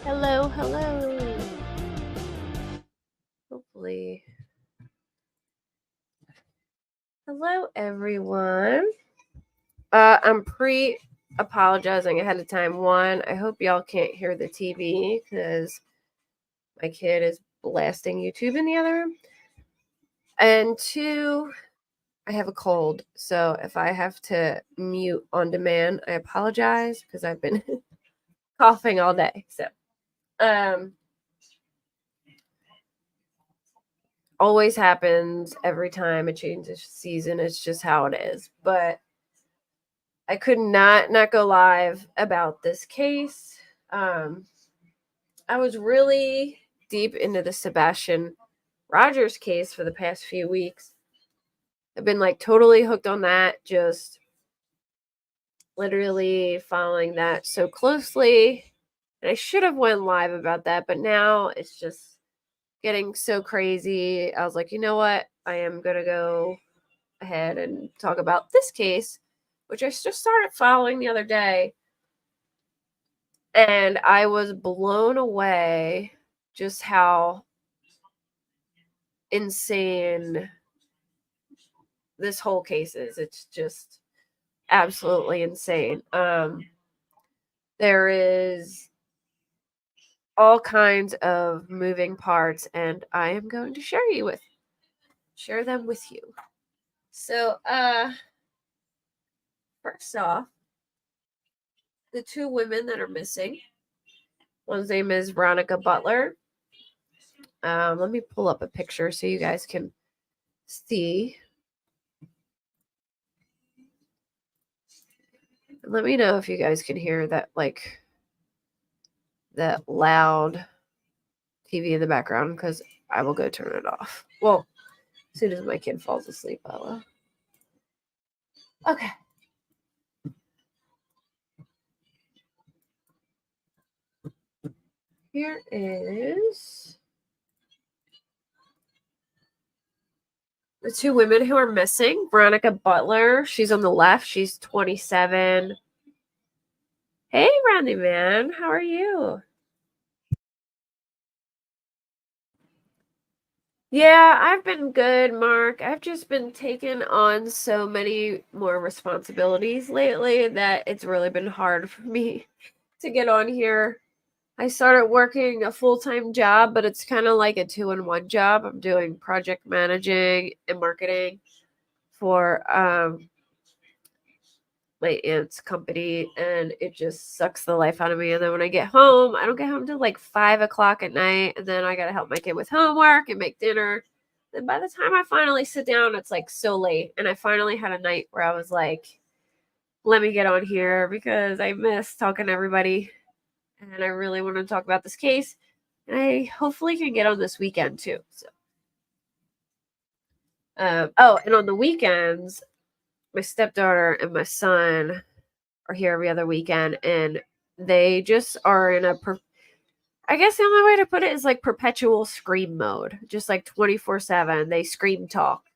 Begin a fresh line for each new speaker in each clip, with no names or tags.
Hello, hello. Hopefully. Hello, everyone. I'm apologizing ahead of time. One, I hope y'all can't hear the TV because my kid is blasting YouTube in the other room. And two, I have a cold. So if I have to mute on demand, I apologize because I've been coughing all day. So, always happens every time it changes season. It's just how it is. But I could not go live about this case. I was really deep into the Sebastian Rogers case for the past few weeks. I've been like totally hooked on that, just literally following that so closely. And I should have went live about that, but now it's just getting so crazy. I was like, you know what? I am going to go ahead and talk about this case, which I just started following the other day. And I was blown away just how insane this whole case is. It's just absolutely insane. There is all kinds of moving parts, and I am going to share them with you. So, first off, the two women that are missing. One's name is Veronica Butler. Let me pull up a picture so you guys can see. Let me know if you guys can hear that, like, that loud TV in the background, because I will go turn it off. Well, as soon as my kid falls asleep, I will. Okay. Here is the two women who are missing. Veronica Butler, she's on the left. She's 27. Hey, Randy man, how are you? Yeah, I've been good, Mark. I've just been taking on so many more responsibilities lately that it's really been hard for me to get on here. I started working a full-time job, but it's kind of like a 2-in-1 job. I'm doing project managing and marketing for my aunt's company, and it just sucks the life out of me. And then when I get home, I don't get home till like 5 o'clock at night, and then I gotta help my kid with homework and make dinner. Then by the time I finally sit down, it's like so late. And I finally had a night where I was like, let me get on here because I miss talking to everybody, and I really want to talk about this case. And I hopefully can get on this weekend too. So, and on the weekends, my stepdaughter and my son are here every other weekend, and they just are in I guess the only way to put it is like perpetual scream mode, just like 24/7. They scream talk,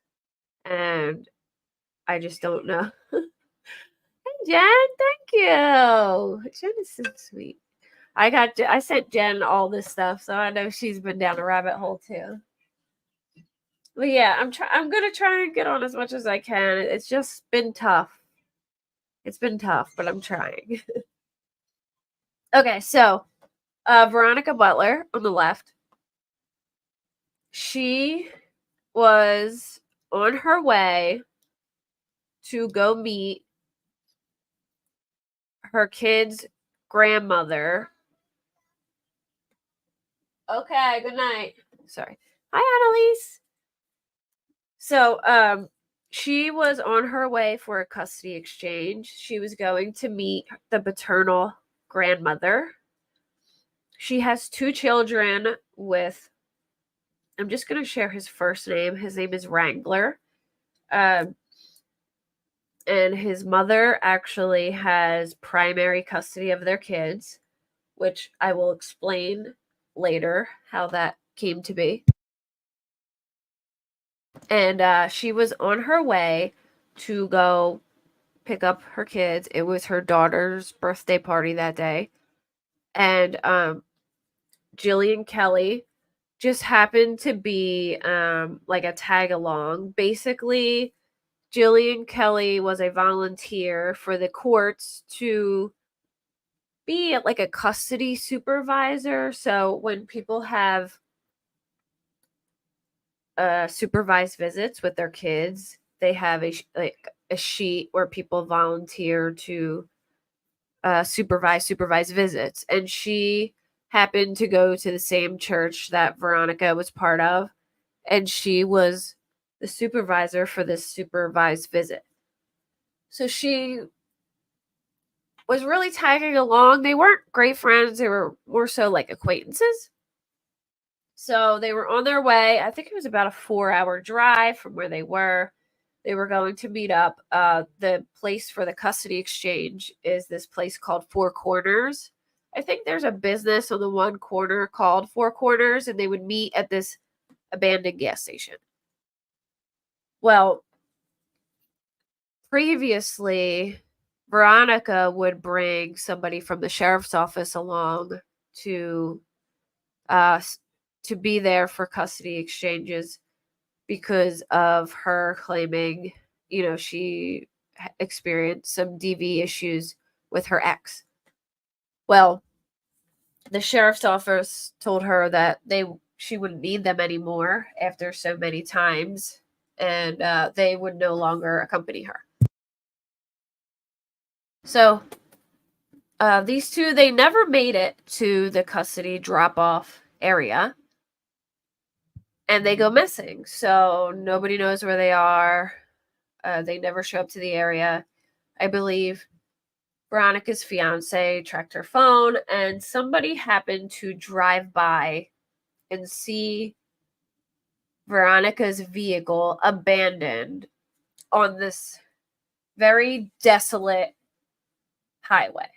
and I just don't know. Hey, Jen, thank you. Jen is so sweet. I sent Jen all this stuff, so I know she's been down a rabbit hole too. But yeah, I'm gonna try and get on as much as I can. It's just been tough. It's been tough, but I'm trying. Okay, so Veronica Butler on the left. She was on her way to go meet her kid's grandmother. Okay, good night. Sorry. Hi, Annalise. So, she was on her way for a custody exchange. She was going to meet the paternal grandmother. She has two children with, I'm just going to share his first name. His name is Wrangler. And his mother actually has primary custody of their kids, which I will explain later how that came to be. And she was on her way to go pick up her kids. It was her daughter's birthday party that day. And Jillian Kelley just happened to be like a tag along. Basically, Jillian Kelley was a volunteer for the courts to be like a custody supervisor. So when people have supervised visits with their kids, they have like a sheet where people volunteer to supervise visits, and she happened to go to the same church that Veronica was part of, and she was the supervisor for this supervised visit. So she was really tagging along. They weren't great friends, they were more so like acquaintances. So they were on their way. I think it was about a 4-hour drive from where they were. They were going to meet up. The place for the custody exchange is this place called Four Corners. I think there's a business on the one corner called Four Corners, and they would meet at this abandoned gas station. Well, previously, Veronica would bring somebody from the sheriff's office along to be there for custody exchanges because of her claiming, she experienced some DV issues with her ex. Well, the sheriff's office told her that she wouldn't need them anymore after so many times, and they would no longer accompany her. So these two, they never made it to the custody drop-off area, and they go missing. So nobody knows where they are. They never show up to the area. I believe Veronica's fiance tracked her phone, and somebody happened to drive by and see Veronica's vehicle abandoned on this very desolate highway.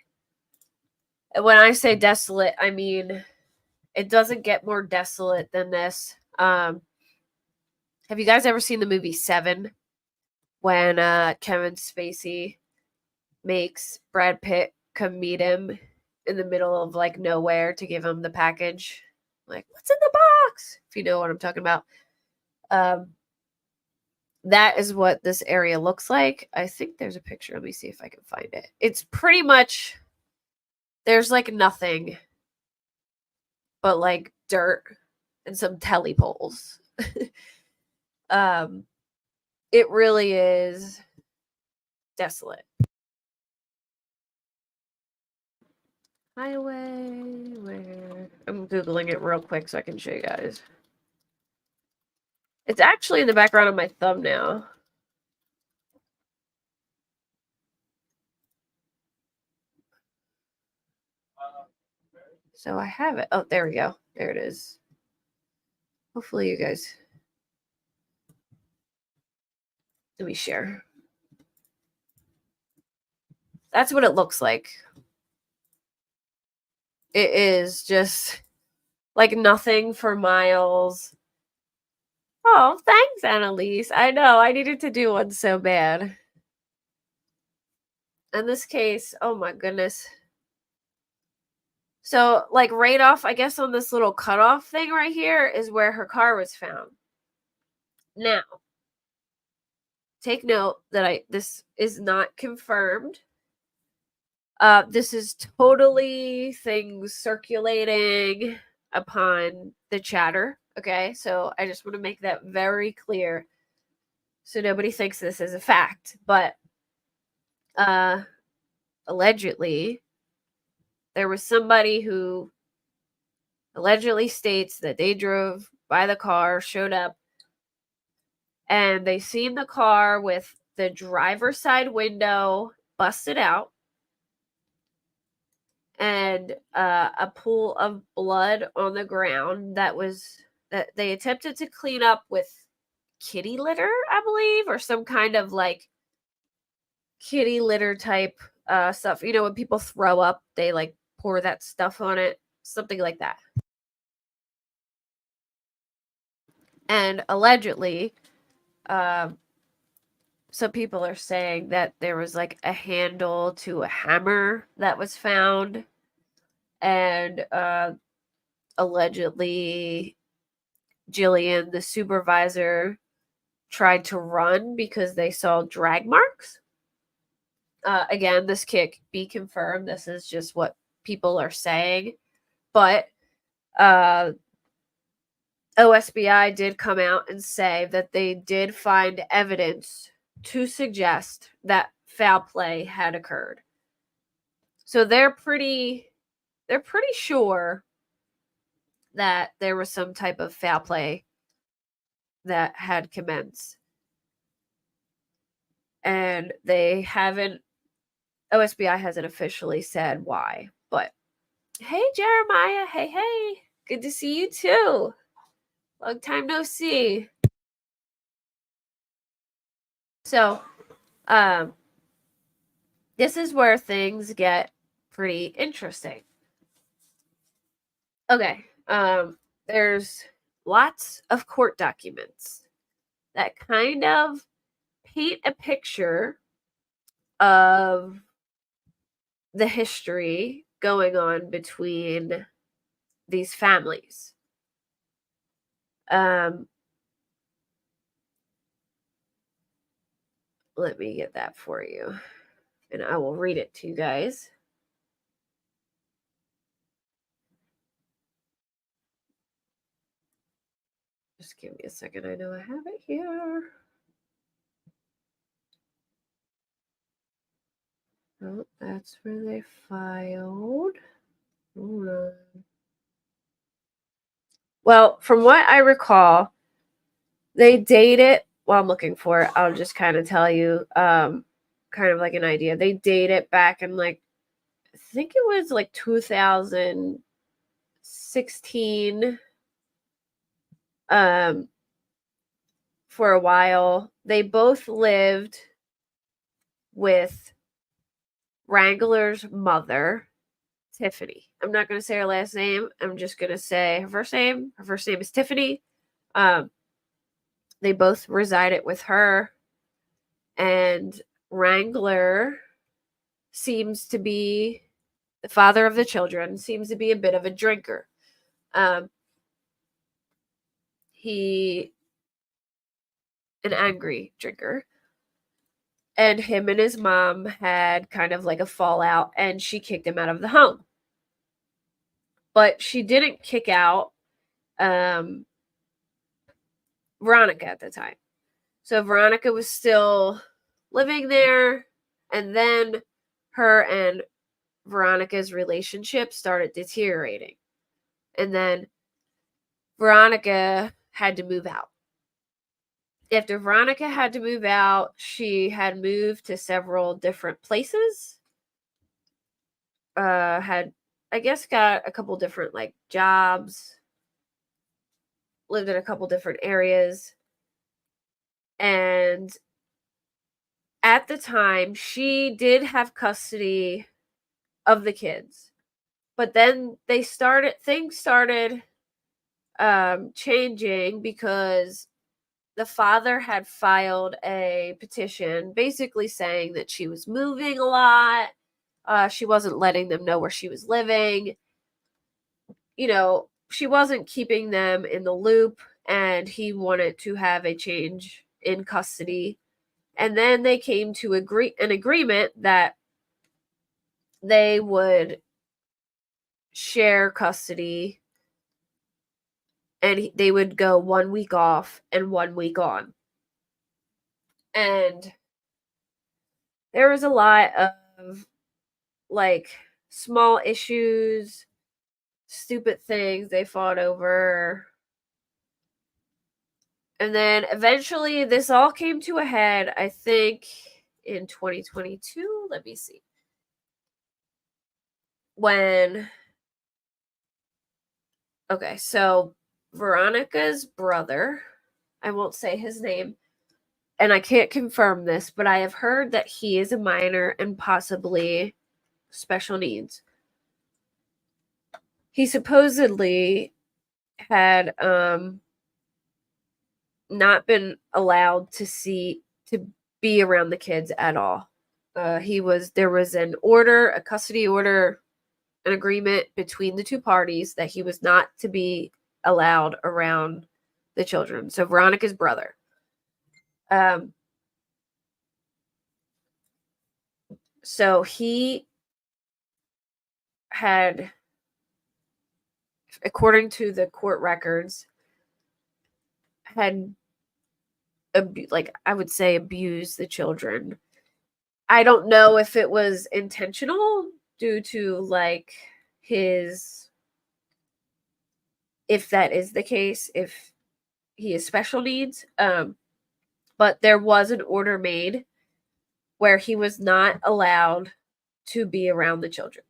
And when I say desolate, I mean it doesn't get more desolate than this. Have you guys ever seen the movie Seven? When Kevin Spacey makes Brad Pitt come meet him in the middle of like nowhere to give him the package. Like, what's in the box? If you know what I'm talking about. That is what this area looks like. I think there's a picture. Let me see if I can find it. It's pretty much, there's like nothing but like dirt and some telly poles. It really is desolate. Highway, where? I'm Googling it real quick so I can show you guys. It's actually in the background of my thumbnail. So I have it. Oh, there we go. There it is. Hopefully you guys. Let me share. That's what it looks like. It is just like nothing for miles. Oh, thanks, Annalise. I know. I needed to do one so bad. In this case, oh my goodness. So, like right off, I guess on this little cutoff thing right here is where her car was found. Now, take note that this is not confirmed. This is totally things circulating upon the chatter. Okay, so I just want to make that very clear so nobody thinks this is a fact. But allegedly, there was somebody who allegedly states that they drove by the car, showed up, and they seen the car with the driver's side window busted out and a pool of blood on the ground that they attempted to clean up with kitty litter, I believe, or some kind of like kitty litter type stuff. You know, when people throw up, they like pour that stuff on it, something like that. And allegedly, some people are saying that there was like a handle to a hammer that was found, and allegedly Jillian, the supervisor, tried to run because they saw drag marks. Again, this can't be confirmed. This is just what people are saying. But OSBI did come out and say that they did find evidence to suggest that foul play had occurred. So they're pretty sure that there was some type of foul play that had commenced. And they haven't, OSBI hasn't officially said why. But hey, Jeremiah. Hey. Good to see you too. Long time no see. So, this is where things get pretty interesting. Okay, there's lots of court documents that kind of paint a picture of the history going on between these families. Let me get that for you, and I will read it to you guys. Just give me a second. I know I have it here. Oh, that's where they filed. Hold on. Well, from what I recall, they dated. Well, I'm looking for it. I'll just kind of tell you, kind of like an idea. They dated back in I think it was 2016. For a while, they both lived with Wrangler's mother, Tiffany. I'm not going to say her last name. I'm just going to say her first name. Her first name is Tiffany. They both resided with her, and Wrangler seems to be the father of the children, seems to be a bit of a drinker. He an angry drinker. And him and his mom had kind of like a fallout, and she kicked him out of the home. But she didn't kick out Veronica at the time. So Veronica was still living there, and then her and Veronica's relationship started deteriorating. And then Veronica had to move out. After Veronica had to move out, she had moved to several different places. Had, I guess, got a couple different jobs, lived in a couple different areas. And at the time, she did have custody of the kids. But then things started changing because the father had filed a petition basically saying that she was moving a lot. She wasn't letting them know where she was living. She wasn't keeping them in the loop, and he wanted to have a change in custody. And then they came to an agreement that they would share custody, and they would go 1 week off and 1 week on. And there was a lot of small issues, stupid things they fought over. And then eventually this all came to a head, I think, in 2022. Let me see. Okay, so Veronica's brother, I won't say his name, and I can't confirm this, but I have heard that he is a minor and possibly special needs. He supposedly had not been allowed to be around the kids at all. There was an order, a custody order, an agreement between the two parties that he was not to be allowed around the children. So Veronica's brother. So he had, according to the court records, had I would say abused the children. I don't know if it was intentional due to like his, if that is the case, if he has special needs. But there was an order made where he was not allowed to be around the children.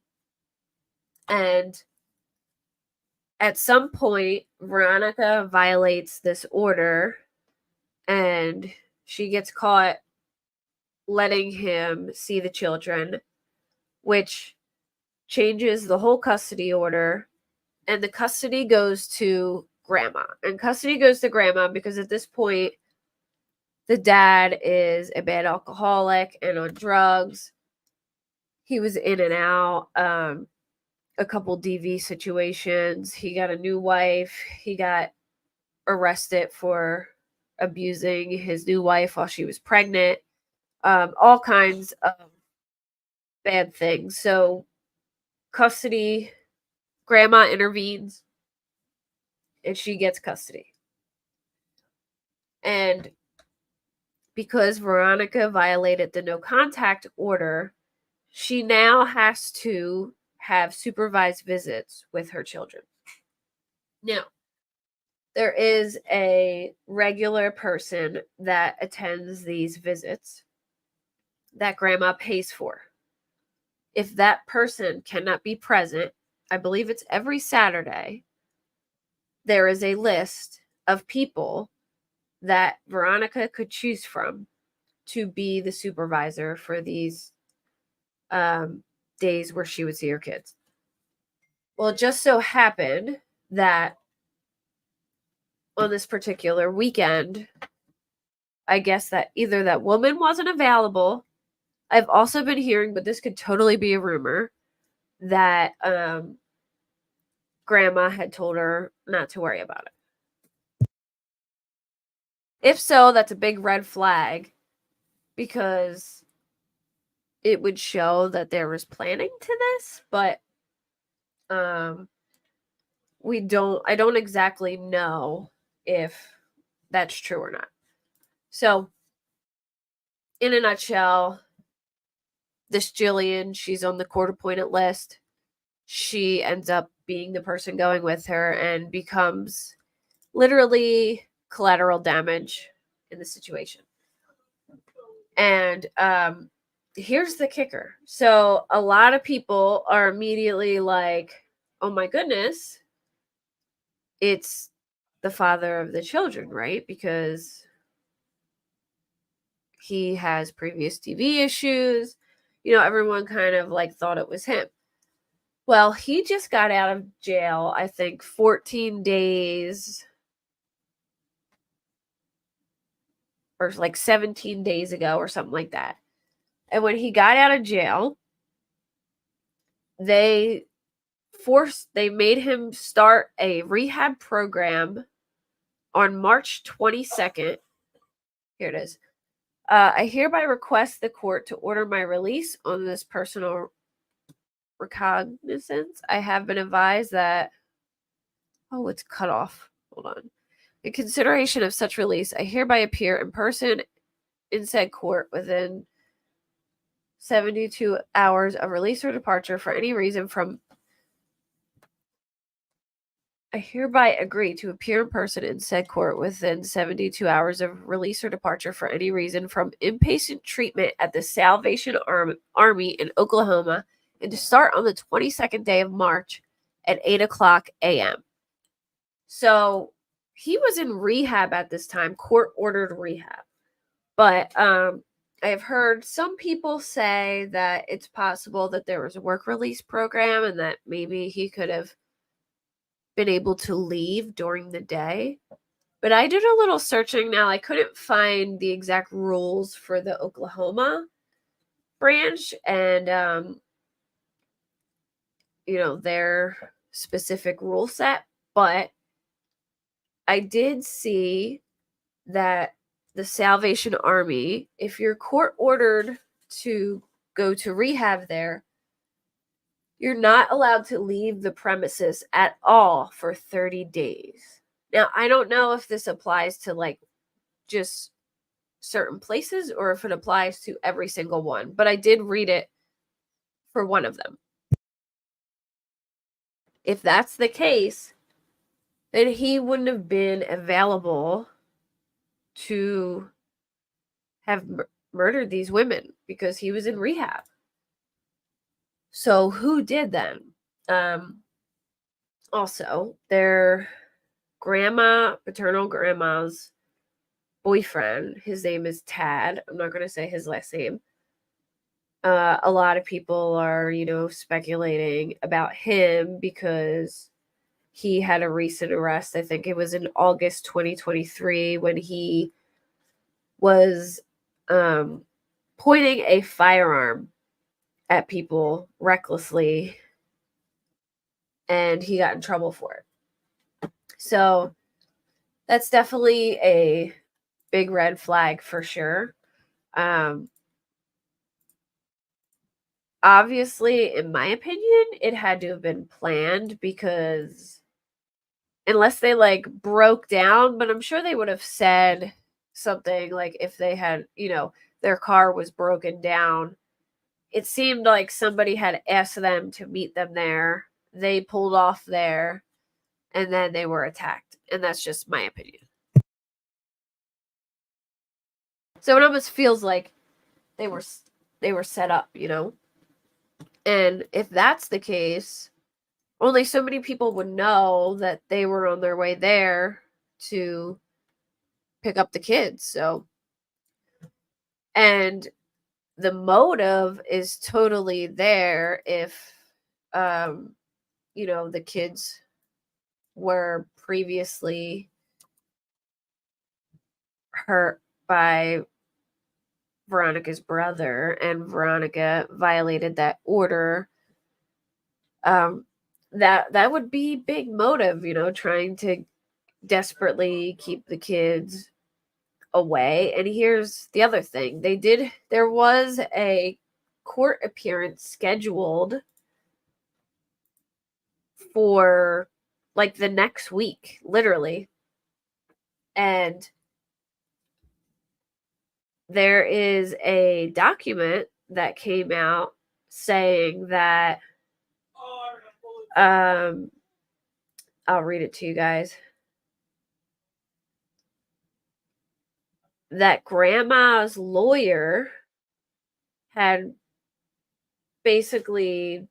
And at some point, Veronica violates this order and she gets caught letting him see the children, which changes the whole custody order. And the custody goes to grandma. And custody goes to grandma because at this point, the dad is a bad alcoholic and on drugs. He was in and out. A couple DV situations. He got a new wife. He got arrested for abusing his new wife while she was pregnant. All kinds of bad things. So custody, grandma intervenes and she gets custody. And because Veronica violated the no contact order, she now has to have supervised visits with her children. Now, there is a regular person that attends these visits that grandma pays for. If that person cannot be present, I believe it's every Saturday, there is a list of people that Veronica could choose from to be the supervisor for these days where she would see her kids. Well, it just so happened that on this particular weekend, I guess that either that woman wasn't available. I've also been hearing, but this could totally be a rumor, that grandma had told her not to worry about it. If so, that's a big red flag because it would show that there was planning to this, but I don't exactly know if that's true or not. So, in a nutshell, this Jillian, she's on the court appointed list. She ends up being the person going with her and becomes literally collateral damage in the situation. And here's the kicker. So a lot of people are immediately like, oh my goodness, it's the father of the children, right? Because he has previous TV issues. Everyone kind of like thought it was him. Well, he just got out of jail, I think 14 days or like 17 days ago or something like that. And when he got out of jail, they made him start a rehab program on March 22nd. Here it is. I hereby request the court to order my release on this personal recognizance. I have been advised that, it's cut off. Hold on. In consideration of such release, I hereby appear in person in said court within 72 hours of release or departure for any reason from. I hereby agree to appear in person in said court within 72 hours of release or departure for any reason from inpatient treatment at the Salvation Army in Oklahoma and to start on the 22nd day of March at 8:00 a.m. So he was in rehab at this time, court-ordered rehab. But I have heard some people say that it's possible that there was a work release program and that maybe he could have been able to leave during the day. But I did a little searching now. I couldn't find the exact rules for the Oklahoma branch. And their specific rule set, but I did see that the Salvation Army, if you're court ordered to go to rehab there, you're not allowed to leave the premises at all for 30 days. Now, I don't know if this applies to like just certain places or if it applies to every single one, but I did read it for one of them. If that's the case, then he wouldn't have been available to have murdered these women because he was in rehab. So who did then? Also, their paternal grandma's boyfriend, his name is Tad. I'm not going to say his last name. A lot of people are, speculating about him because he had a recent arrest. I think it was in August 2023 when he was pointing a firearm at people recklessly, and he got in trouble for it. So that's definitely a big red flag for sure. Obviously, in my opinion, it had to have been planned because unless they like broke down, but I'm sure they would have said something like if they had, their car was broken down. It seemed like somebody had asked them to meet them there. They pulled off there and then they were attacked. And that's just my opinion. So it almost feels like they were set up, And if that's the case, only so many people would know that they were on their way there to pick up the kids. So, and the motive is totally there if, the kids were previously hurt by Veronica's brother and Veronica violated that order. That would be big motive, trying to desperately keep the kids away. And here's the other thing. There was a court appearance scheduled for like the next week, literally. And there is a document that came out saying that I'll read it to you guys. That grandma's lawyer had basically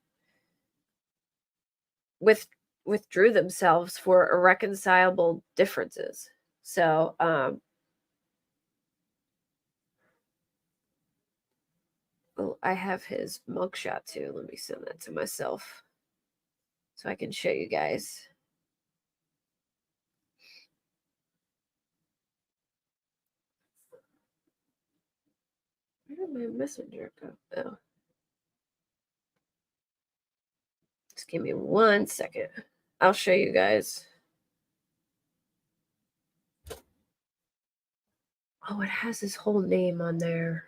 withdrew themselves for irreconcilable differences. So, I have his mugshot too. Let me send that to myself so I can show you guys. Where did my messenger go? Oh. Just give me 1 second. I'll show you guys. Oh, it has his whole name on there.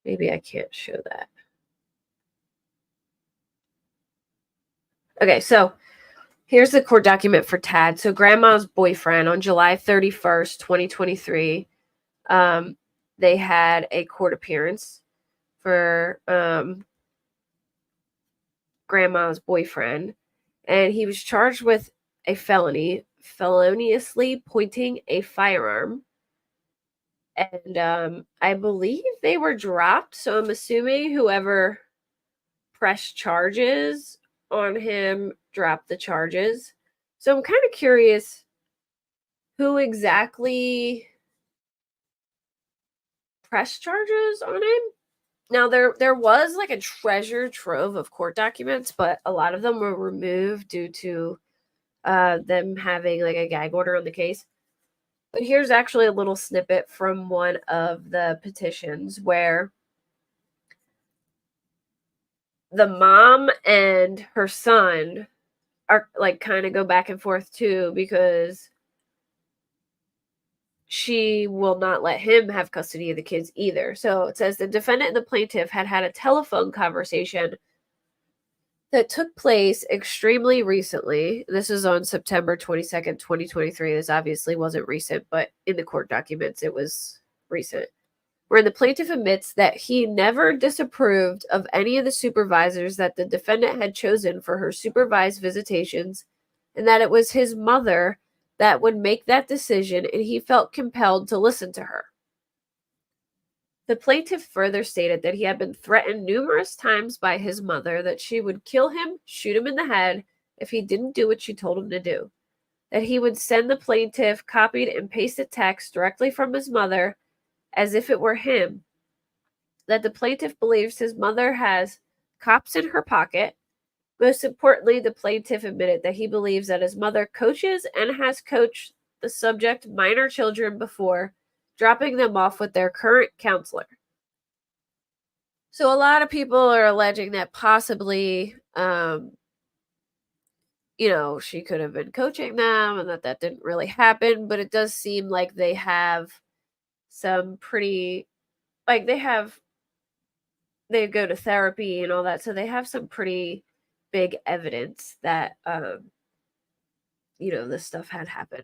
Maybe I can't show that. Okay, so here's the court document for Tad. So grandma's boyfriend on July 31st, 2023, they had a court appearance for grandma's boyfriend, and he was charged with a felony, feloniously pointing a firearm. And I believe they were dropped, so I'm assuming whoever pressed charges on him dropped the charges. So I'm kind of curious who exactly pressed charges on him. Now there was like a treasure trove of court documents, but a lot of them were removed due to them having like a gag order on the case. But here's actually a little snippet from one of the petitions where the mom and her son are like kind of go back and forth too, because she will not let him have custody of the kids either. So it says the defendant and the plaintiff had a telephone conversation that took place extremely recently. This is on September 22nd, 2023. This obviously wasn't recent, but in the court documents, it was recent. Where the plaintiff admits that he never disapproved of any of the supervisors that the defendant had chosen for her supervised visitations, and that it was his mother that would make that decision, and he felt compelled to listen to her. The plaintiff further stated that he had been threatened numerous times by his mother that she would kill him, shoot him in the head if he didn't do what she told him to do, that he would send the plaintiff copied and pasted text directly from his mother as if it were him, that the plaintiff believes his mother has cops in her pocket. Most importantly, the plaintiff admitted that he believes that his mother coaches and has coached the subject minor children before, dropping them off with their current counselor. So a lot of people are alleging that possibly, she could have been coaching them and that didn't really happen, but it does seem like they have some pretty, like they go to therapy and all that, so they have some pretty big evidence that, this stuff had happened.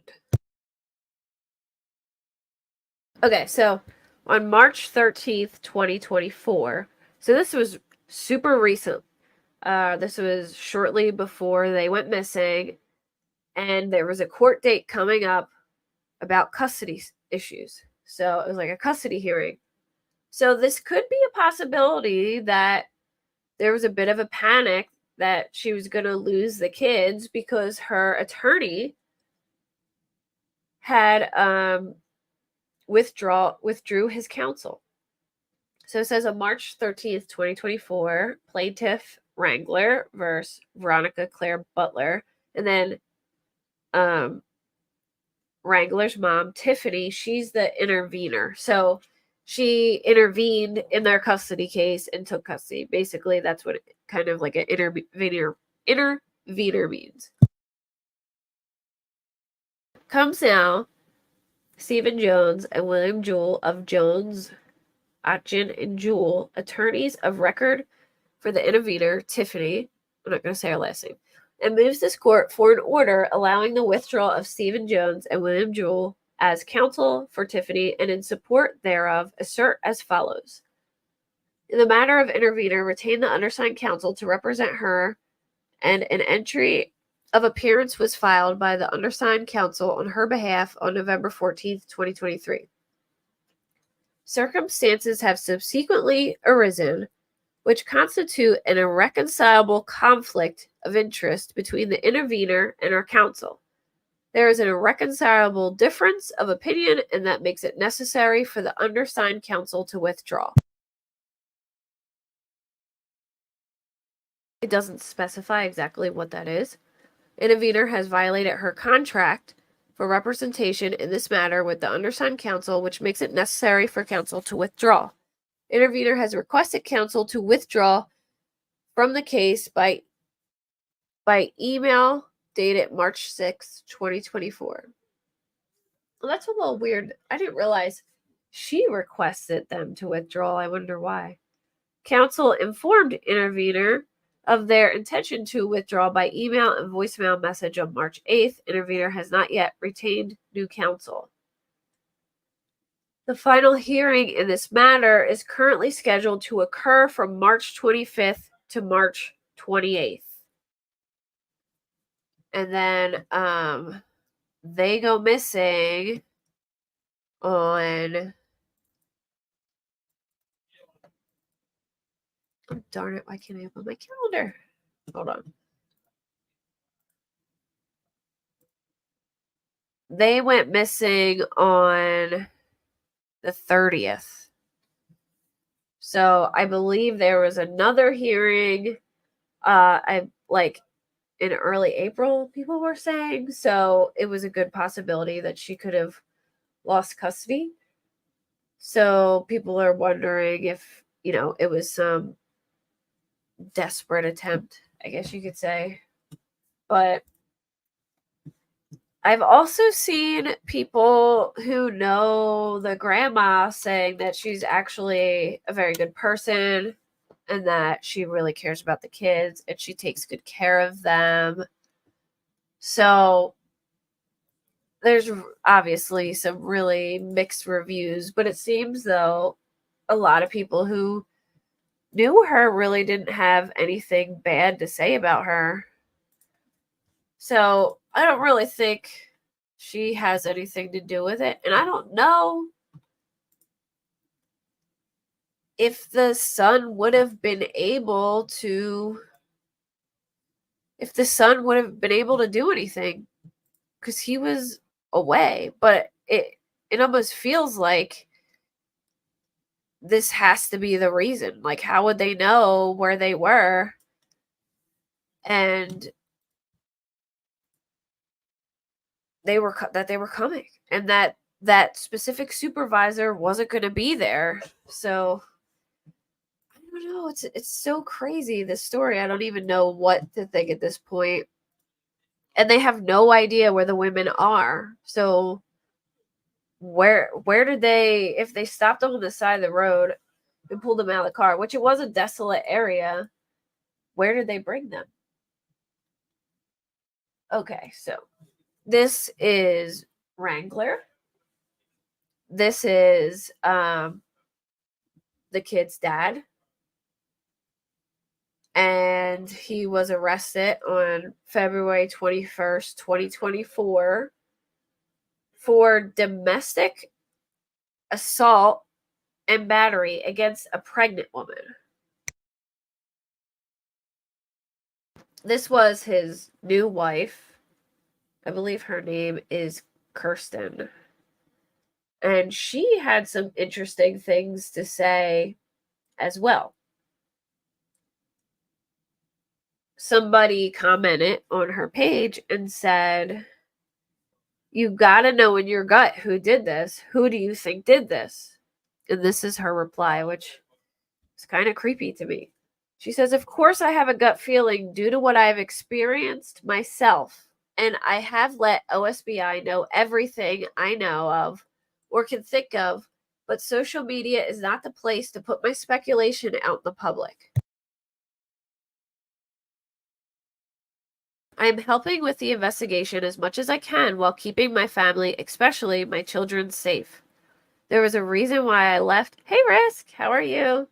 Okay, so on March 13th, 2024, so this was super recent. This was shortly before they went missing, and there was a court date coming up about custody issues. So it was like a custody hearing. So this could be a possibility that there was a bit of a panic that she was going to lose the kids because her attorney had withdrew his counsel. So it says on March 13th, 2024, plaintiff Wrangler versus Veronica Claire Butler, and then Wrangler's mom, Tiffany, she's the intervener. So she intervened in their custody case and took custody. Basically, that's what kind of like an intervener means. Comes now, Stephen Jones and William Jewell of Jones, Atchin, and Jewell, attorneys of record for the intervener, Tiffany, I'm not going to say her last name, and moves this court for an order allowing the withdrawal of Stephen Jones and William Jewell as counsel for Tiffany, and in support thereof assert as follows. In the matter of intervener, retain the undersigned counsel to represent her, and an entry of appearance was filed by the undersigned counsel on her behalf on November 14th, 2023. Circumstances have subsequently arisen which constitute an irreconcilable conflict of interest between the intervener and her counsel. There is an irreconcilable difference of opinion, and that makes it necessary for the undersigned counsel to withdraw. It doesn't specify exactly what that is. Intervener has violated her contract for representation in this matter with the undersigned counsel, which makes it necessary for counsel to withdraw. Intervener has requested counsel to withdraw from the case by email dated March 6, 2024. Well, that's a little weird. I didn't realize she requested them to withdraw. I wonder why. Counsel informed intervener of their intention to withdraw by email and voicemail message on March 8th. Intervener has not yet retained new counsel. The final hearing in this matter is currently scheduled to occur from March 25th to March 28th. And then they go missing on... Oh, darn it, why can't I open my calendar? Hold on. They went missing on the 30th. So I believe there was another hearing in early April, people were saying. So it was a good possibility that she could have lost custody. So people are wondering if, it was some desperate attempt, I guess you could say. But I've also seen people who know the grandma saying that she's actually a very good person and that she really cares about the kids and she takes good care of them. So there's obviously some really mixed reviews, but it seems though a lot of people who knew her really didn't have anything bad to say about her. So I don't really think she has anything to do with it. And I don't know if the son would have been able to do anything because he was away. But it almost feels like this has to be the reason. Like, how would they know where they were? And they were coming, and that specific supervisor wasn't going to be there. So I don't know. It's so crazy, this story. I don't even know what to think at this point. And they have no idea where the women are. So where did they, if they stopped them on the side of the road and pulled them out of the car, which it was a desolate area, where did they bring them? Okay, so this is Wrangler. This is the kid's dad. And he was arrested on February 21st, 2024 for domestic assault and battery against a pregnant woman. This was his new wife. I believe her name is Kirsten. And she had some interesting things to say as well. Somebody commented on her page and said, "You gotta know in your gut who did this. Who do you think did this?" And this is her reply, which is kind of creepy to me. She says, "Of course, I have a gut feeling due to what I've experienced myself, and I have let OSBI know everything I know of or can think of, but social media is not the place to put my speculation out in the public. I am helping with the investigation as much as I can while keeping my family, especially my children, safe. There was a reason why I left." Hey, Risk, how are you?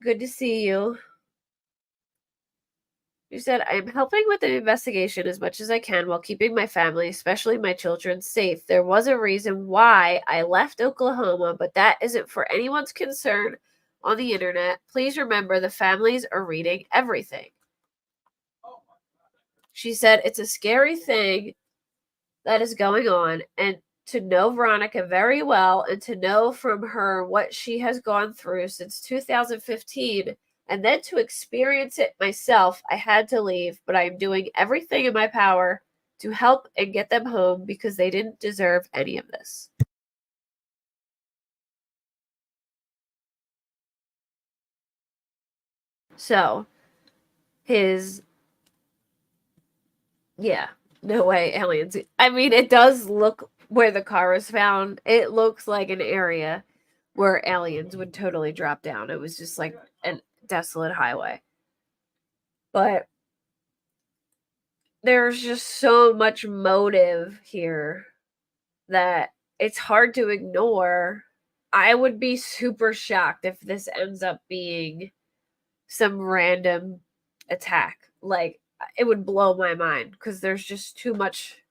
Good to see you. She said, "I am helping with the investigation as much as I can while keeping my family, especially my children, safe. There was a reason why I left Oklahoma, but that isn't for anyone's concern on the internet. Please remember the families are reading everything." She said, "It's a scary thing that is going on, and to know Veronica very well and to know from her what she has gone through since 2015 and then to experience it myself, I had to leave, but I am doing everything in my power to help and get them home because they didn't deserve any of this." So, yeah, no way aliens. I mean, it does look where the car was found. It looks like an area where aliens would totally drop down. It was just like a desolate highway. But there's just so much motive here that it's hard to ignore. I would be super shocked if this ends up being some random attack. Like, it would blow my mind because there's just too much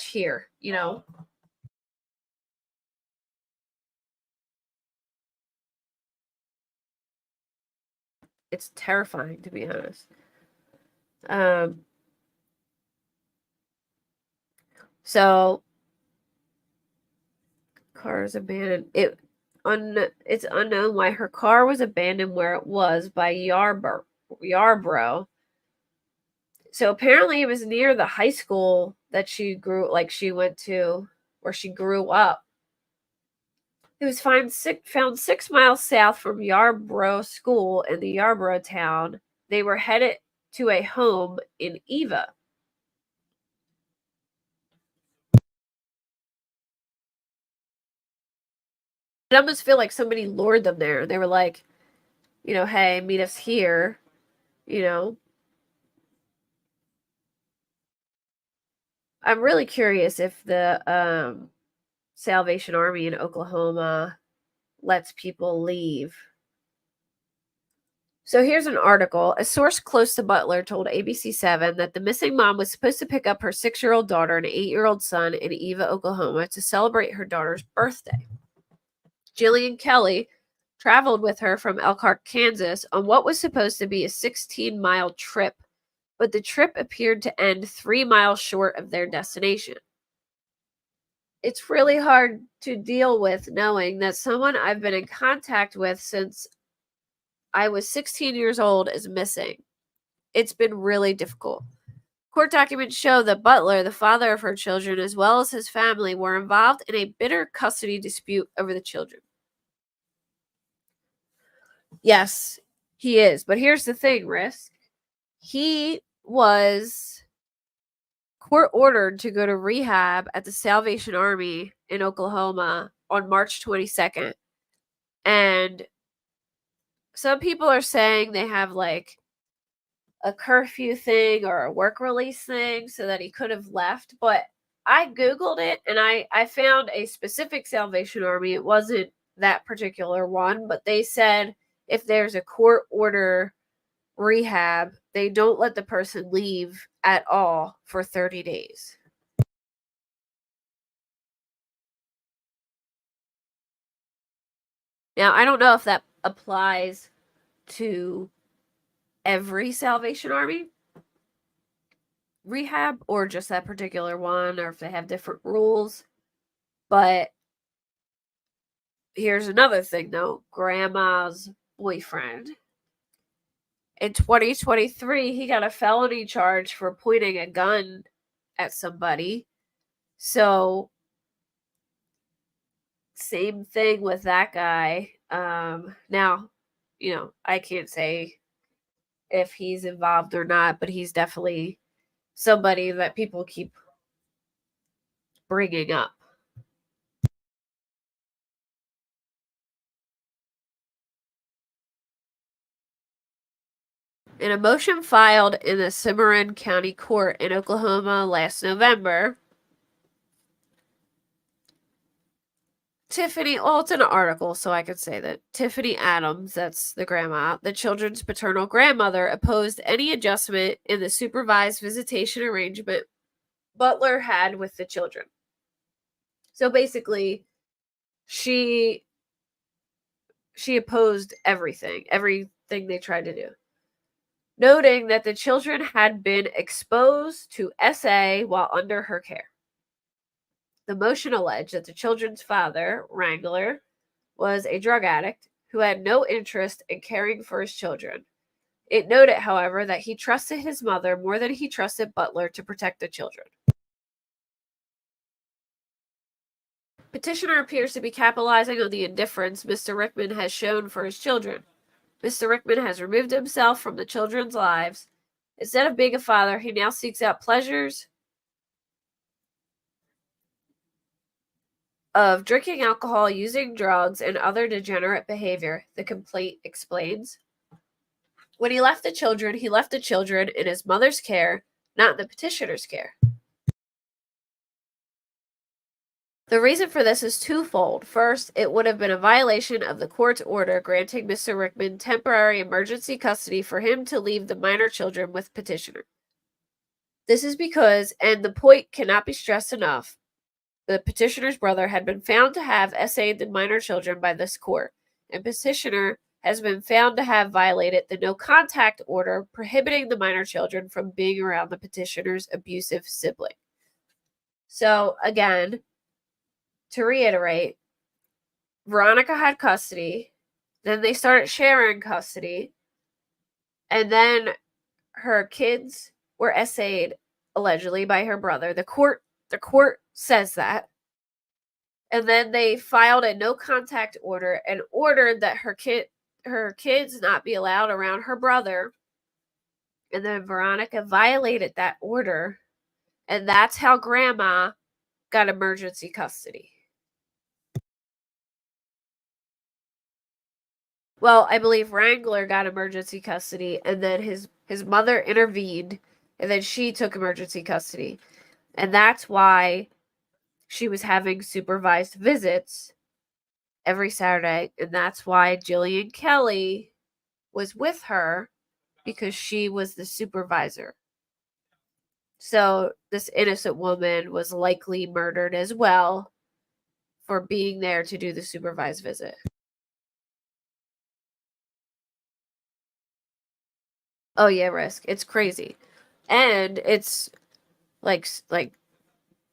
here, you know? It's terrifying, to be honest. Um, so car is abandoned. It's unknown why her car was abandoned where it was by Yarborough So apparently it was near the high school that she went to, where she grew up. It was found 6 miles south from Yarborough School in the Yarborough town. They were headed to a home in Eva. I almost feel like somebody lured them there. They were like, hey, meet us here, you know. I'm really curious if the Salvation Army in Oklahoma lets people leave. So here's an article. A source close to Butler told ABC7 that the missing mom was supposed to pick up her 6-year-old daughter and 8-year-old son in Eva, Oklahoma to celebrate her daughter's birthday. Jillian Kelley traveled with her from Elkhart, Kansas on what was supposed to be a 16-mile trip, but the trip appeared to end 3 miles short of their destination. It's really hard to deal with knowing that someone I've been in contact with since I was 16 years old is missing. It's been really difficult. Court documents show that Butler, the father of her children, as well as his family, were involved in a bitter custody dispute over the children. Yes, he is. But here's the thing, Risk. He was court ordered to go to rehab at the Salvation Army in Oklahoma on March 22nd. And some people are saying they have like a curfew thing or a work release thing so that he could have left. But I Googled it and I found a specific Salvation Army. It wasn't that particular one, but they said if there's a court order rehab, they don't let the person leave at all for 30 days. Now, I don't know if that applies to every Salvation Army rehab or just that particular one, or if they have different rules. But here's another thing, though. Grandma's boyfriend. In 2023, he got a felony charge for pointing a gun at somebody. So, same thing with that guy. Now, I can't say if he's involved or not, but he's definitely somebody that people keep bringing up. In a motion filed in the Cimarron County Court in Oklahoma last November, it's an article, so I could say that Tiffany Adams, that's the grandma, the children's paternal grandmother, opposed any adjustment in the supervised visitation arrangement Butler had with the children. So basically, she opposed everything they tried to do, noting that the children had been exposed to SA while under her care. The motion alleged that the children's father, Wrangler, was a drug addict who had no interest in caring for his children. It noted, however, that he trusted his mother more than he trusted Butler to protect the children. Petitioner appears to be capitalizing on the indifference Mr. Rickman has shown for his children. Mr. Rickman has removed himself from the children's lives. Instead of being a father, he now seeks out pleasures of drinking alcohol, using drugs, and other degenerate behavior, the complaint explains. When he left the children in his mother's care, not the petitioner's care. The reason for this is twofold. First, it would have been a violation of the court's order granting Mr. Rickman temporary emergency custody for him to leave the minor children with petitioner. This is because, and the point cannot be stressed enough, the petitioner's brother had been found to have SA'd the minor children by this court, and petitioner has been found to have violated the no-contact order prohibiting the minor children from being around the petitioner's abusive sibling. So, again, to reiterate, Veronica had custody, then they started sharing custody, and then her kids were essayed allegedly by her brother. The court says that. And then they filed a no contact order and ordered that her kids not be allowed around her brother. And then Veronica violated that order, and that's how grandma got emergency custody. Well, I believe Wrangler got emergency custody, and then his mother intervened, and then she took emergency custody. And that's why she was having supervised visits every Saturday, and that's why Jillian Kelley was with her, because she was the supervisor. So this innocent woman was likely murdered as well for being there to do the supervised visit. Oh yeah, risk. It's crazy. And it's like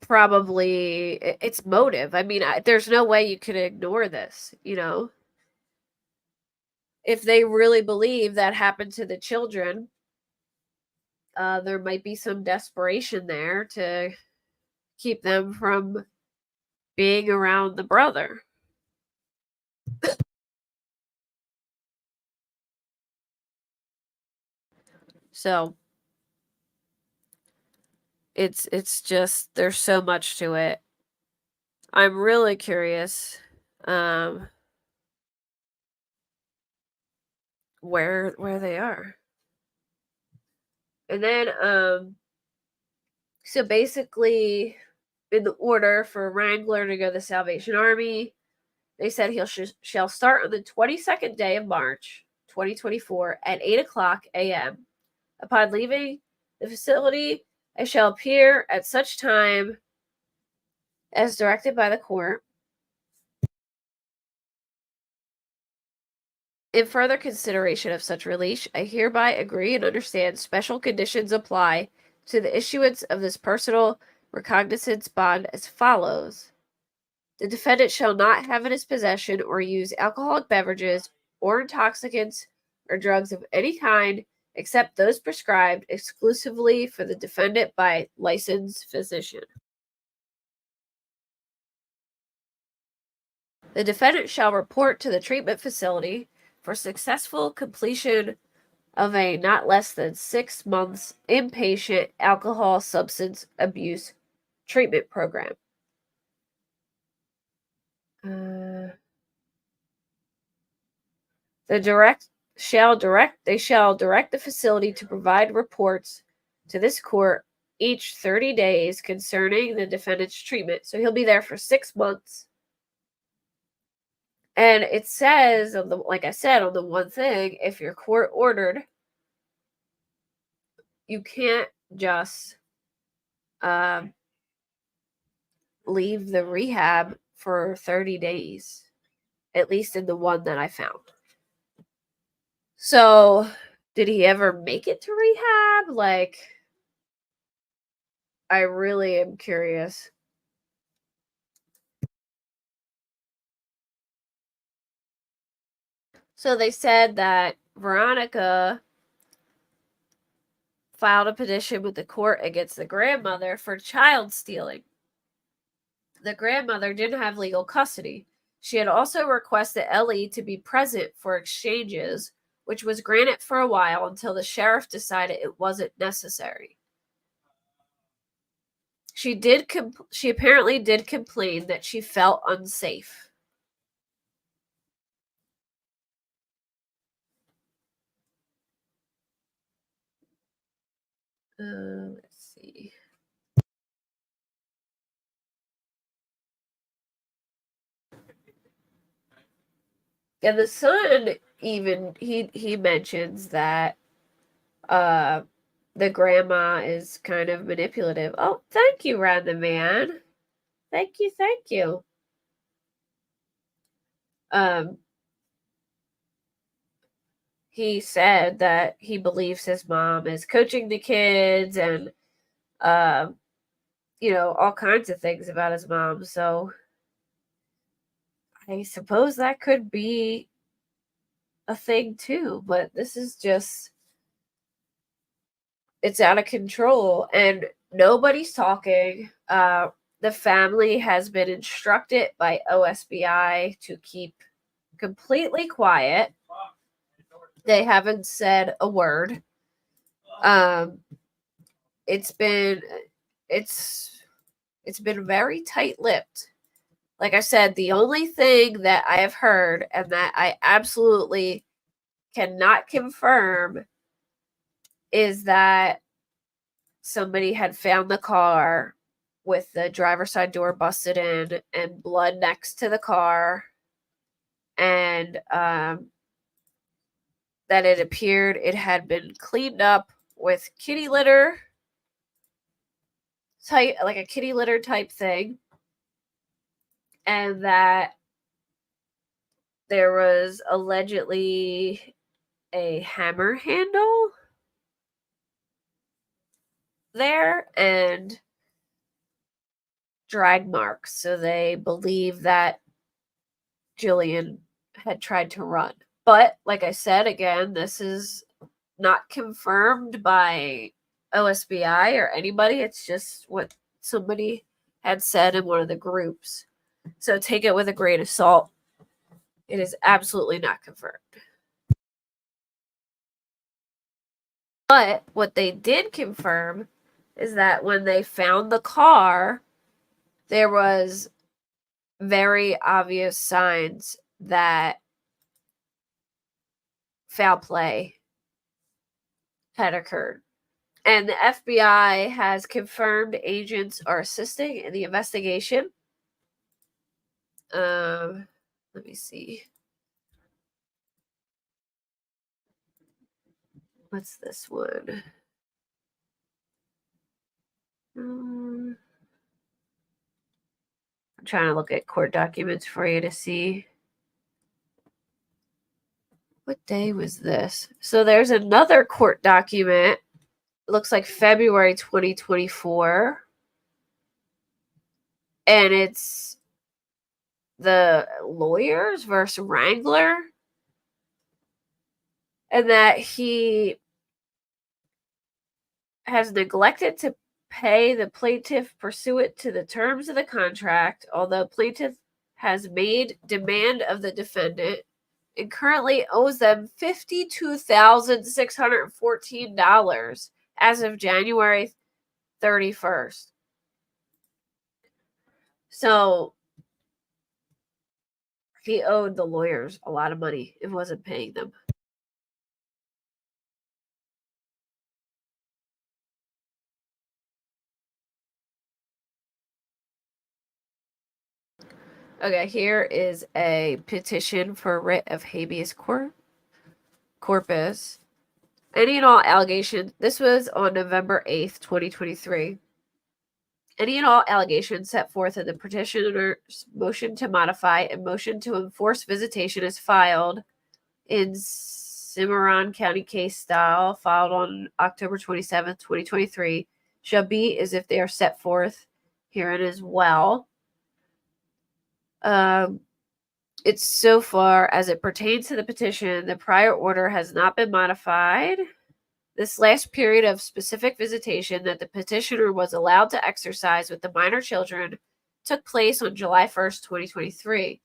probably it's motive. I mean, there's no way you can ignore this, you know. If they really believe that happened to the children, there might be some desperation there to keep them from being around the brother. So it's just there's so much to it. I'm really curious where they are. And then so basically in the order for Wrangler to go to the Salvation Army, they said he shall start on the 22nd day of March 2024 at 8:00 a.m. Upon leaving the facility, I shall appear at such time as directed by the court. In further consideration of such release, I hereby agree and understand special conditions apply to the issuance of this personal recognizance bond as follows. The defendant shall not have in his possession or use alcoholic beverages or intoxicants or drugs of any kind except those prescribed exclusively for the defendant by licensed physician. The defendant shall report to the treatment facility for successful completion of a not less than 6 months inpatient alcohol substance abuse treatment program. They shall direct the facility to provide reports to this court each 30 days concerning the defendant's treatment. So he'll be there for 6 months. And it says, like I said, on the one thing, if you're court ordered, you can't just leave the rehab for 30 days, at least in the one that I found. So, did he ever make it to rehab? Like, I really am curious. So they said that Veronica filed a petition with the court against the grandmother for child stealing. The grandmother didn't have legal custody. She had also requested Ellie to be present for exchanges, which was granted for a while until the sheriff decided it wasn't necessary. She apparently did complain that she felt unsafe. Let's see. And the son even he mentions that the grandma is kind of manipulative. Oh, thank you, Random Man. Thank you. He said that he believes his mom is coaching the kids and all kinds of things about his mom. So I suppose that could be a thing too, but this is just it's out of control and nobody's talking. The family has been instructed by OSBI to keep completely quiet. They haven't said a word. It's been very tight-lipped. Like I said, the only thing that I have heard and that I absolutely cannot confirm is that somebody had found the car with the driver's side door busted in and blood next to the car, and that it appeared it had been cleaned up with kitty litter type, like a kitty litter type thing, and that there was allegedly a hammer handle there and drag marks. So they believe that Jillian had tried to run. But like I said, again, this is not confirmed by OSBI or anybody. It's just what somebody had said in one of the groups. So take it with a grain of salt. It is absolutely not confirmed. But what they did confirm is that when they found the car, there was very obvious signs that foul play had occurred. And the FBI has confirmed agents are assisting in the investigation. Let me see. What's this one? I'm trying to look at court documents for you to see. What day was this? So there's another court document. It looks like February 2024. And it's the lawyers versus Wrangler. And that he has neglected to pay the plaintiff pursuant to the terms of the contract, although plaintiff has made demand of the defendant and currently owes them $52,614 as of January 31st. So he owed the lawyers a lot of money and wasn't paying them. Okay, here is a petition for writ of habeas corpus. Any and all allegations. This was on November 8th, 2023. Any and all allegations set forth in the petitioner's motion to modify and motion to enforce visitation is filed in Cimarron County case style, filed on October 27th, 2023, shall be as if they are set forth herein as well. It's so far as it pertains to the petition, the prior order has not been modified. This last period of specific visitation that the petitioner was allowed to exercise with the minor children took place on July 1st, 2023.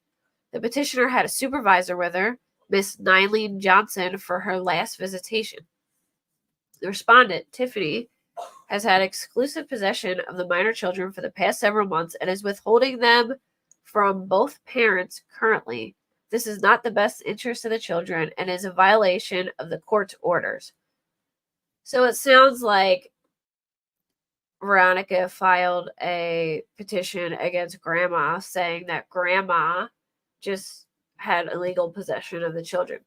The petitioner had a supervisor with her, Miss Nylene Johnson, for her last visitation. The respondent, Tiffany, has had exclusive possession of the minor children for the past several months and is withholding them from both parents currently. This is not the best interest of the children and is a violation of the court's orders. So it sounds like Veronica filed a petition against Grandma saying that Grandma just had illegal possession of the children.